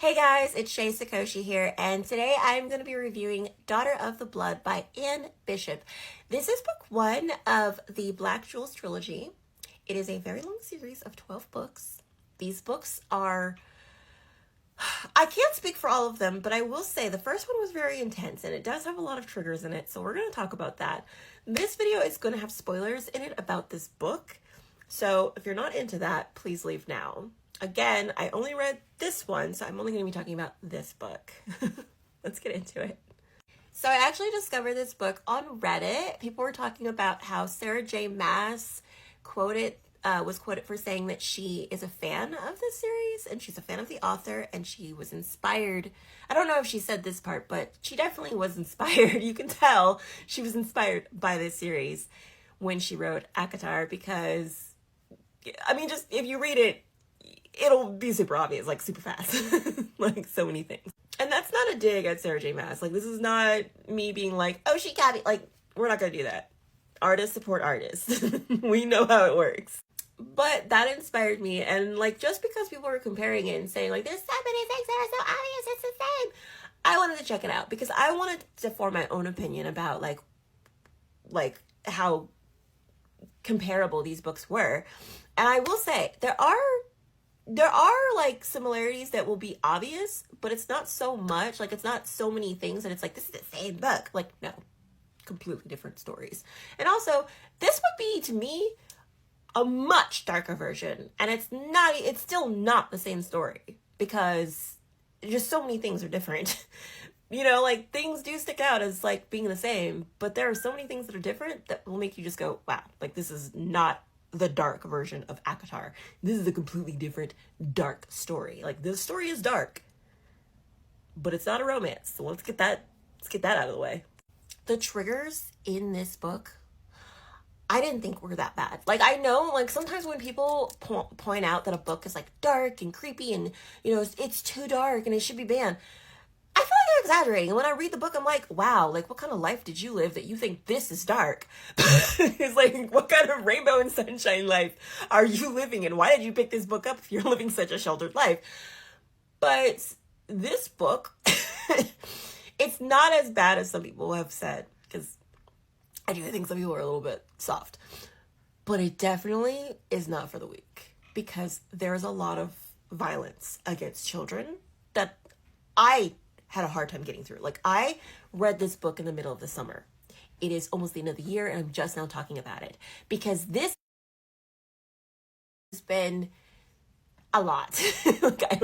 Hey guys, it's Shay Sakoshi here, and today I'm going to be reviewing Daughter of the Blood by Anne Bishop. This is book one of the Black Jewels trilogy. It is a very long series of 12 books. These books are... I can't speak for all of them, but I will say the first one was very intense, and it does have a lot of triggers in it, so we're going to talk about that. This video is going to have spoilers in it about this book, so if you're not into that, please leave now. Again, I only read this one, so I'm only going to be talking about this book. Let's get into it. So I actually discovered this book on Reddit. People were talking about how Sarah J. Maas was quoted for saying that she is a fan of this series, and she's a fan of the author, and she was inspired. I don't know if she said this part, but she definitely was inspired. You can tell she was inspired by this series when she wrote ACOTAR, because, I mean, just if you read it, it'll be super obvious, like super fast, like so many things. And that's not a dig at Sarah J. Maas. Like, this is not me being like, oh, she got it. Like, we're not gonna do that. Artists support artists. We know how it works. But that inspired me, and like, just because people were comparing it and saying like, there's so many things that are so obvious, it's the same, I wanted to check it out because I wanted to form my own opinion about like how comparable these books were. And I will say there are like similarities that will be obvious, but it's not so much, like it's not so many things that it's like, this is the same book. Like, no, completely different stories. And also, this would be, to me, a much darker version. And it's still not the same story because just so many things are different. You know, like, things do stick out as like being the same, but there are so many things that are different that will make you just go, wow, like this is not the dark version of ACOTAR. This is a completely different dark story. Like, this story is dark, but it's not a romance. So let's get that out of the way. The triggers in this book, I didn't think were that bad. Like, I know, like, sometimes when people point out that a book is like dark and creepy and, you know, it's too dark and it should be banned, I feel like they're exaggerating. And when I read the book, I'm like, wow, like, what kind of life did you live that you think this is dark? It's like, what kind of rainbow and sunshine life are you living in? Why did you pick this book up if you're living such a sheltered life? But this book, it's not as bad as some people have said, because I do think some people are a little bit soft. But it definitely is not for the weak, because there's a lot of violence against children that I had a hard time getting through. Like, I read this book in the middle of the summer. It is almost the end of the year, and I'm just now talking about it because this has been a lot. Like, I don't even